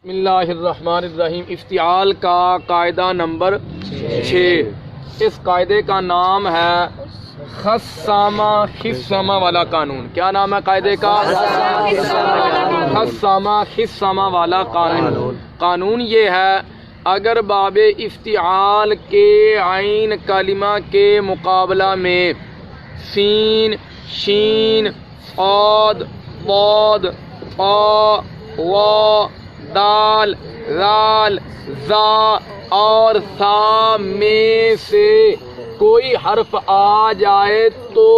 بسم اللہ الرحمن الرحیم۔ افتعال کا قاعدہ نمبر 6۔ اس قاعدے کا نام ہے خصامہ خصامہ والا قانون۔ کیا نام ہے قاعدے کا؟ خصامہ خصامہ والا قانون۔ قانون یہ ہے، اگر باب افتعال کے عین کلمہ کے مقابلہ میں سین، شین، صاد، ضاد، طا، وا، دال، رال، زا اور ثا میں سے کوئی حرف آ جائے تو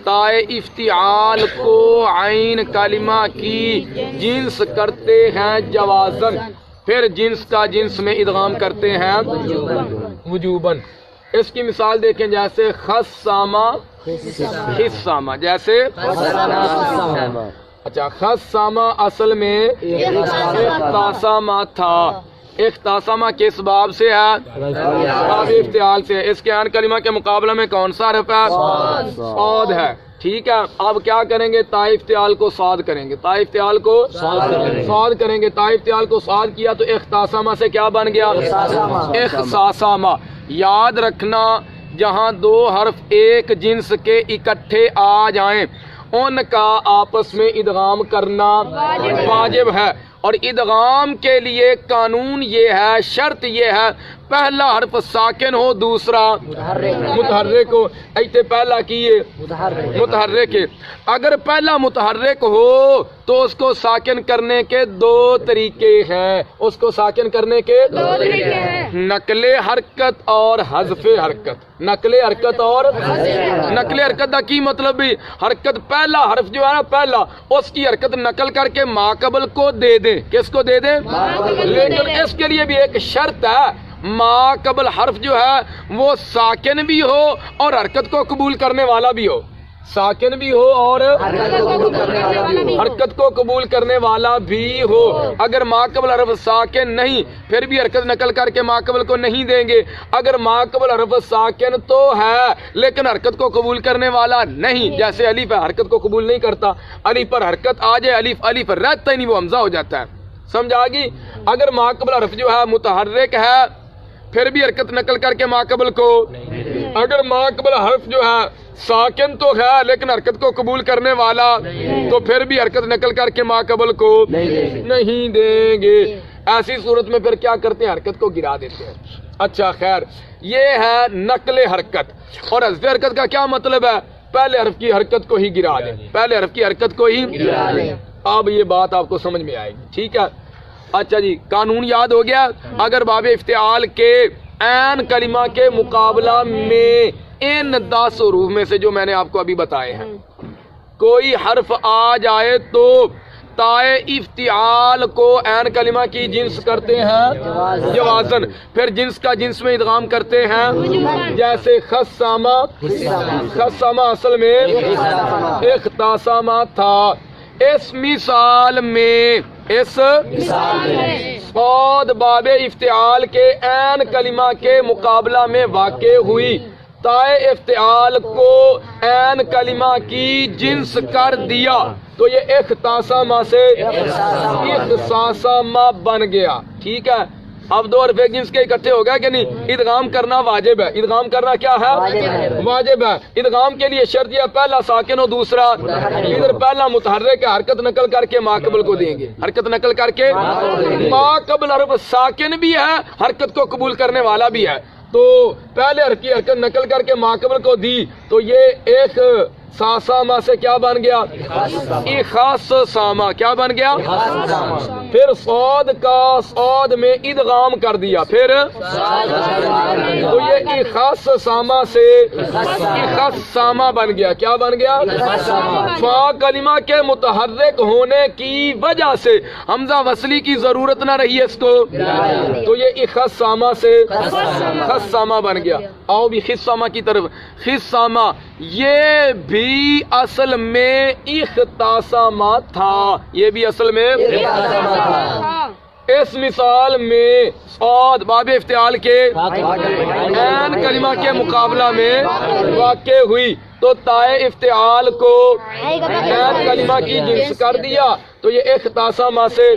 تائے افتعال کو عین کلمہ کی جنس کرتے ہیں جوازن، پھر جنس کا جنس میں ادغام کرتے ہیں وجوباً۔ اس کی مثال دیکھیں، جیسے خصامہ خصامہ، جیسے اچھا خصامہ اصل میں اختصامہ تھا۔ اختصامہ کس باب سے ہے؟ باب افتعال سے۔ اس کے عین کلمہ کے مقابلہ میں کون سا حرف ہے؟ صاد ہے۔ ٹھیک ہے، اب کیا کریں گے؟ تا افتعال کو صاد کریں گے، تا افتعال کو صاد کریں گے۔ تا افتعال کو صاد کیا تو اختصامہ سے کیا بن گیا؟ اختصامہ۔ یاد رکھنا، جہاں دو حرف ایک جنس کے اکٹھے آ جائیں ان کا آپس میں ادغام کرنا واجب ہے، اور ادغام کے لیے قانون یہ ہے، شرط یہ ہے، پہلا حرف ساکن ہو، دوسرا متحرک ہو۔ ایسے پہلا کیے متحرک ہے، اگر پہلا متحرک ہو تو اس کو ساکن کرنے کے دو طریقے ہیں۔ اس کو ساکن کرنے کے دو طریقے ہیں، نقل حرکت اور حذف حرکت۔ نقل حرکت اور نقل حرکت کا کی مطلب بھی، حرکت پہلا حرف جو ہے نا، پہلا اس کی حرکت نقل کر کے ماقبل کو دے دیں۔ کس کو دے دیں؟ لیکن اس کے لیے بھی ایک شرط ہے، ماقبل حرف جو ہے وہ ساکن بھی ہو اور حرکت کو قبول کرنے والا بھی ہو۔ ساکن بھی ہو اور حرکت کو قبول کرنے والا بھی ہو۔ اگر ماقبل حرف ساکن نہیں، پھر بھی حرکت نقل کر کے ماقبل کو نہیں دیں گے۔ اگر ماقبل حرف ساکن تو ہے لیکن حرکت کو قبول کرنے والا نہیں، جیسے الف ہے، حرکت کو قبول نہیں کرتا، الف پر حرکت آ جائے، الف رہتا ہی نہیں، وہ حمزہ ہو جاتا ہے۔ سمجھ آ گئی؟ اگر ماقبل حرف جو ہے متحرک ہے پھر بھی حرکت نقل کر کے ماقبل کو، اگر ماقبل حرف جو ہے ساکن تو ہے لیکن حرکت کو قبول کرنے والا تو پھر بھی حرکت نقل کر کے ماقبل کو نہیں دیں گے۔ ایسی صورت میں پھر کیا کرتے ہیں؟ حرکت کو گرا دیتے ہیں۔ اچھا خیر، یہ ہے نقل حرکت۔ اور حذف حرکت کا کیا مطلب ہے؟ پہلے حرف کی حرکت کو ہی گرا دیں، پہلے حرف کی حرکت کو ہی گرا دیں۔ اب یہ بات آپ کو سمجھ میں آئے گی، ٹھیک ہے؟ اچھا جی، قانون یاد ہو گیا۔ اگر باب افتعال کے عین کلمہ کے مقابلہ میں ان 10 حروف میں سے جو میں نے آپ کو ابھی بتائے ہیں کوئی حرف آ جائے تو تائے افتعال کو عین کلمہ کی جنس کرتے ہیں جوازن، پھر جنس کا جنس میں ادغام کرتے ہیں، جیسے خصامہ خصامہ اصل میں اختصامہ تھا۔ اس مثال میں صاد باب افتعال کے عین کلمہ کے مقابلہ میں واقع ہوئی، تائے افتعال کو عین کلمہ کی جنس کر دیا تو یہ اختصامہ سے اختصامہ بن گیا۔ ٹھیک ہے، اب دو حرف ایک جنس کے اکٹھے ہو گئے کہ نہیں؟ ادغام کرنا واجب ہے۔ ادغام کرنا کیا ہے؟ واجب ہے۔ ادغام کے لیے شرط یہ پہلا ساکن ہو، دوسرا ادھر پہلا متحرک ہے، حرکت نقل کر کے ماقبل کو دیں گے، حرکت نقل کر کے ماقبل حرف ساکن بھی ہے، حرکت کو قبول کرنے والا بھی ہے، تو پہلے حرف کی حرکت نقل کر کے ماقبل کو دی تو یہ ایک ساسامہ سے کیا بن گیا؟ اختصامہ۔ کیا بن گیا؟ پھر صاد کا صاد میں ادغام کر دیا، پھر تو یہ اختصامہ سے اختصامہ بن گیا۔ کیا بن گیا؟ فا کلمہ کے متحرک ہونے کی وجہ سے حمزہ وصلی کی ضرورت نہ رہی اس کو، تو یہ اختصامہ سے خصامہ بن گیا۔ آؤ بھی خصامہ کی طرف۔ خصامہ یہ بھی اصل میں اختصامہ تھا، یہ بھی اصل میں اس مثال میں صاد باب افتعال کے عین کلمہ کے مقابلہ میں واقع ہوئی، تو تائے افتعال کو عین کلمہ کی جنس کر دیا تو یہ اختصامہ سے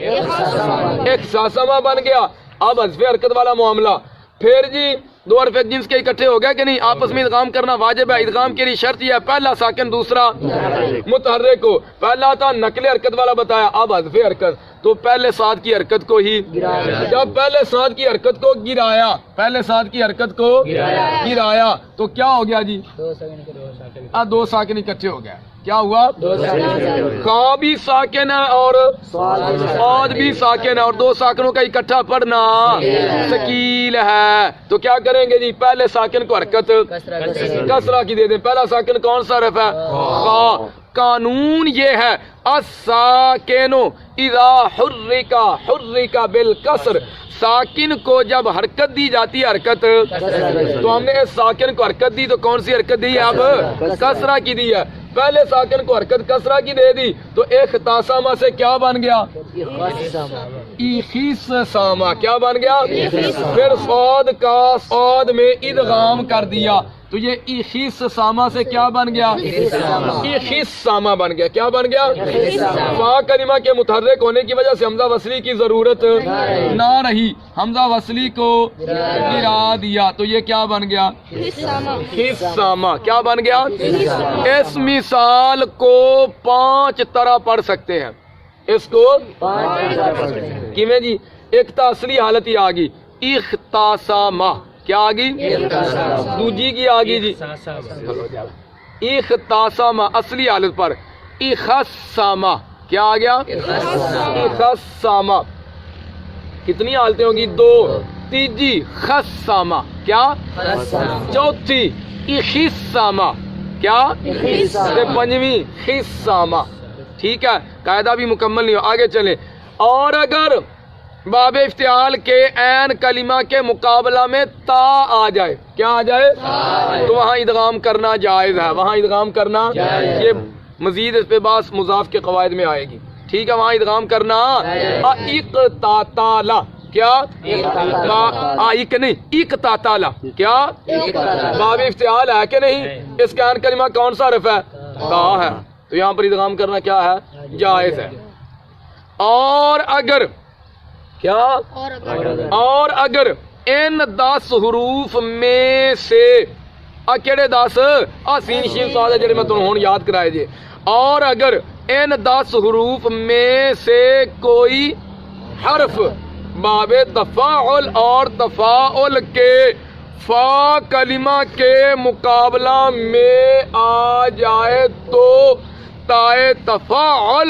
اختصامہ بن گیا. اب حذف حرکت والا معاملہ. پھر جی دو حرف ایک جنس کے اکٹھے ہو گئے کہ نہیں, آپس میں ادغام کرنا واجب ہے. ادغام کے لیے شرط یہ ہے پہلا ساکن دوسرا متحرک کو. پہلا تھا نقل حرکت والا بتایا, اب حذف حرکت تو پہلے ساتھ کی حرکت کو ہی جب پہلے ساتھ کی حرکت کو گرایا, پہلے ساتھ کی حرکت کو گرایا تو کیا ہو گیا جی, دو ساکن اکٹھے ہو گیا. کیا ہوا, کا بھی ساکن ہے اور صاد بھی ساکن ہے, اور دو ساکنوں کا اکٹھا پڑھنا ثقیل ہے. تو کیا کریں گے جی, پہلے ساکن کو حرکت کسرہ کی دے دیں. پہلا ساکن کون سا حرف ہے, کا. قانون یہ ہے الساکن اذا حرک بالکسر, ساکن کو جب حرکت دی جاتی ہے حرکت, تو ہم نے اس ساکن کو حرکت دی تو کون سی حرکت دی ہے, اب کسرہ کی دی ہے. پہلے ساکن کو حرکت کسرہ کی دے دی تو اختصامہ سے کیا بن گیا, اختصامہ. کیا بن گیا, پھر صاد کا صاد میں ادغام کر دیا تو یہ اختصامہ سے کیا بن گیا, اختصامہ بن گیا. کیا بن گیا, فا کلمہ کے متحرک ہونے کی وجہ سے حمزہ وصلی کی ضرورت نہ رہی, حمزہ وصلی کو گرا دیا تو یہ کیا بن گیا, اختصامہ. کیا بن گیا, اس مثال کو 5 طرح پڑھ سکتے ہیں. اس کو کیویں جی, ایک تو اصلی حالت ہی آگی اختصامہ. کیا آگی, دوجی کی آگی جی اختصامہ اصلی حالت پر. اختصامہ کیا آ گیا, اختصامہ. کتنی حالتیں ہوں گی, 2. تیجی خصامہ. کیا, چوتھی اختصامہ. کیا, پنجویں خصامہ. ٹھیک ہے, قاعدہ بھی مکمل نہیں ہو, آگے چلیں. اور اگر باب افتعال کے عین کلمہ کے مقابلہ میں تا آ جائے, کیا آ جائے, تو وہاں ادغام کرنا جائز ہے. وہاں ادغام کرنا, یہ مزید اس پہ باس مضاف کے قواعد میں آئے گی. ٹھیک ہے, وہاں ادغام کرنا اقتاتالا. کیا, ایک نہیں, اقتاتالا. کیا, باب افتعال ہے کہ نہیں, اس کا عین کلمہ کون سا حرف ہے, تا ہے, تو یہاں پر ادغام کرنا کیا ہے, جائز ہے. اور اگر کیا, اور اگر ان 10 حروف میں سے کیڑے 10, سین شین صاد جڑے میں تمہیں ہون یاد کرائے جے. اور اگر ان 10 حروف میں سے کوئی حرف باب تفاعل اور تفاعل کے فا کلمہ کے مقابلہ میں آ جائے تو تائے تفاعل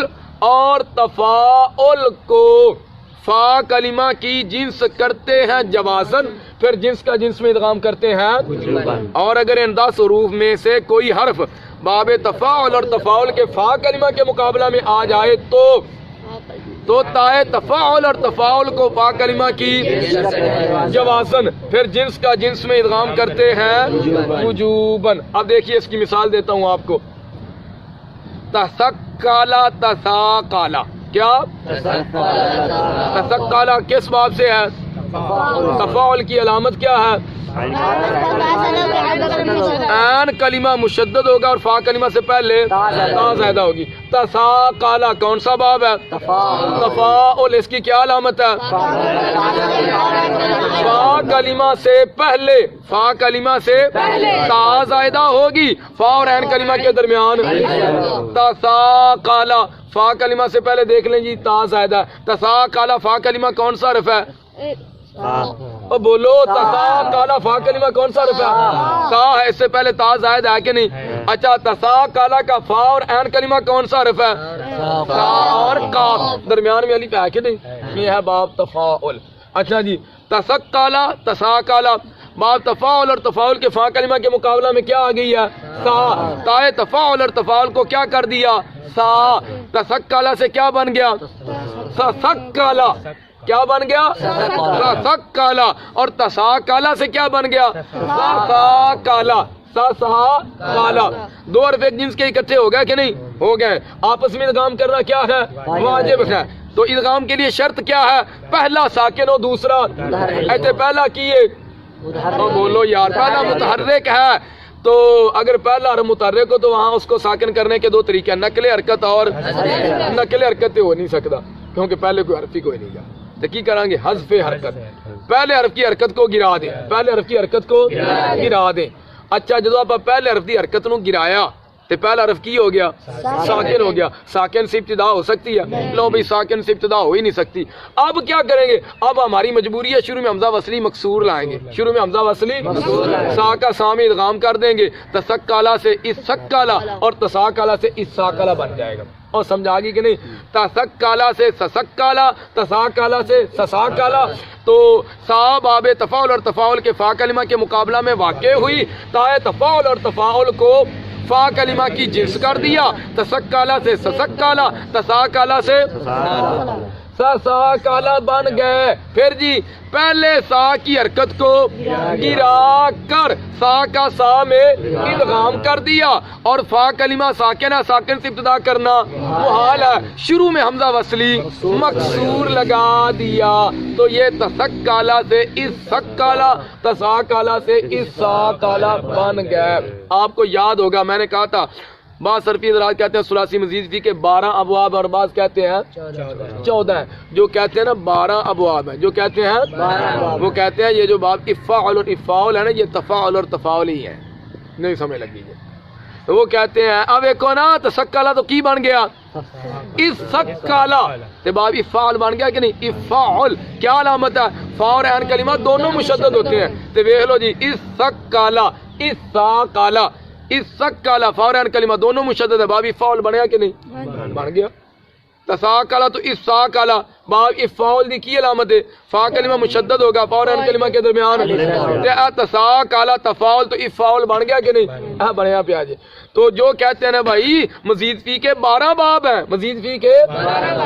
اور تفاعل کو فا کلمہ کی جنس کرتے ہیں جوازن, پھر جنس کا جنس میں ادغام کرتے ہیں. اور اگر ان 10 حروف میں سے کوئی حرف باب تفاعل اور تفاعل کے فا کلمہ کے مقابلہ میں آ جائے تو تائے تفاعل اور تفاعل کو فا کلمہ کی جوازن, پھر جنس کا جنس میں ادغام کرتے ہیں وجوباً. اب دیکھیے اس کی مثال دیتا ہوں آپ کو. تسکالا تساکالا. کیا, تسکالا کس باب سے ہے, تفاعل کی علامت کیا ہے, عین کلمہ مشدد ہوگا اور فا کلمہ سے پہلے تا زائدہ ہوگی. تساکالا کون سا باب ہے, تفاعل. اس کی کیا علامت ہے, فا کلمہ سے پہلے, فا کلمہ سے تا زائدہ ہوگی فا اور عین کلمہ کے درمیان. تساکالا فا کلمہ سے پہلے دیکھ لیں جی تا زائدہ. تساکالا فا کلمہ کون سا حرف ہے, بولو, تساکالا فا کلمہ کون سا حرف ہے, تا ہے, اس سے پہلے تا زائد ہے کہ نہیں. اچھا, تساکالا کا فا اور عین کلمہ کون سا حرف ہے, تا اور کاف, درمیان میں الف ہے کہ نہیں, یہ ہے باب تفاعل. اچھا جی, تسکالا تساکالا باب تفاعل اور تفاعل کے فا کلمہ کے مقابلہ میں کیا آ گئی ہے, تا. تائے تفاعل اور تفاعل کو کیا کر دیا, سا. تسکالا سے کیا بن گیا, تسکالا. کیا بن گیا, تسکالا. اور تساکالا سے کیا بن گیا, تساکالا. کالا. 2 حرف ایک جنس کے اکٹھے ہو گئے کہ نہیں, ہو گئے. آپس میں ادغام کرنا کیا ہے, واجب ہے. تو ادغام کے لیے شرط کیا ہے, پہلا ساکن ہو دوسرا, ایسے پہلا کیے, بولو یار, پہلا متحرک ہے, تو اگر پہلا حرف متحرک ہو تو وہاں اس کو ساکن کرنے کے دو طریقے ہیں، نقل حرکت اور نقل حرکت ہو نہیں سکتا کیونکہ پہلے کوئی حرف ہی کوئی نہیں گیا، تو کی کریں گے حذف حرکت، پہلے حرف کی حرکت کو گرا دیں، پہلے حرف کی حرکت کو گرا دیں۔ اچھا جدو آپ پہلے حرف کی حرکت نو گرایا تو پہلا حرف کی ہو گیا ساکن ہو گیا، ساکن سے ابتدا ہو سکتی ہے؟ لو بھائی ساکن سے ابتدا ہو ہی نہیں سکتی۔ اب کیا کریں گے؟ اب ہماری مجبوری ہے شروع میں حمزہ وصلی مکسور لائیں گے، شروع میں حمزہ وصلی سا کا سا میں ادغام کر دیں گے، تسکالا سے اسکالا اور تساکالا سے اساکالا بن جائے گا، اور سمجھا گی کہ نہیں؟ تسکالا سے سسکالا، تساکالا سے سساکالا، تو سا باب تفاعل اور تفاعل کے فا کلمہ کے مقابلہ میں واقع ہوئی، تائے تفاعل اور تفاعل کو فا کلمہ کی جنس کر دیا، تسکالا سے سسکالا، تساکالا سے سساکالا بن گئے۔ پھر جی پہلے سا کی حرکت کو گرا کر سا کا سا میں ادغام کر دیا، اور فا کلمہ ساکنہ ساکن سے ابتدا کرنا محال ہے، شروع میں حمزہ وصلی مکسور لگا دیا، تو یہ تسکالا سے اسکالا، تساکالا سے اساکالا بن گئے۔ آپ کو یاد ہوگا میں نے کہا تھا بعض صرفی حضرات کہتے ہیں ثلاثی مزید فی کے 12 ابواب، اور بعض کہتے ہیں 14 ہیں، جو کہتے ہیں نا 12 ابواب ہیں، جو کہتے ہیں وہ کہتے ہیں یہ جو باب افعال اور افعال ہے نا یہ تفاعل اور تفاعل ہی ہے، نہیں سمجھ لگی ہے، تو وہ کہتے ہیں اب ایک نا تسکالا تو کی بن گیا اسکالا، تو باب افعال بن گیا کہ نہیں؟ افعال کیا علامت ہے؟ فا اور عین کلمہ دونوں مشدد ہوتے ہیں، تو دیکھ لو جی اسکالا اساکالا، اسکالا فا اور عین کلمہ دونوں مشدد ہے، باب افعال بنیا کہ نہیں؟ بن گیا۔ تساکالا تو اساکالا باب افعال دی کی علامت ہے؟ فا کلمہ مشدد ہوگا فا اور عین کلمہ کے درمیان، تساکالا تفاعل تو افعال بن گیا کہ نہیں؟ بنیا پیا جی۔ تو جو کہتے ہیں نا بھائی مزید فی کے 12 باب ہیں، مزید فی کے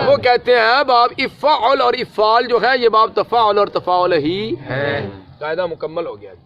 وہ کہتے ہیں باب افعال اور افعال جو ہے یہ باب تفاعل اور تفاعل ہی ہے۔ قاعدہ مکمل ہو گیا جی۔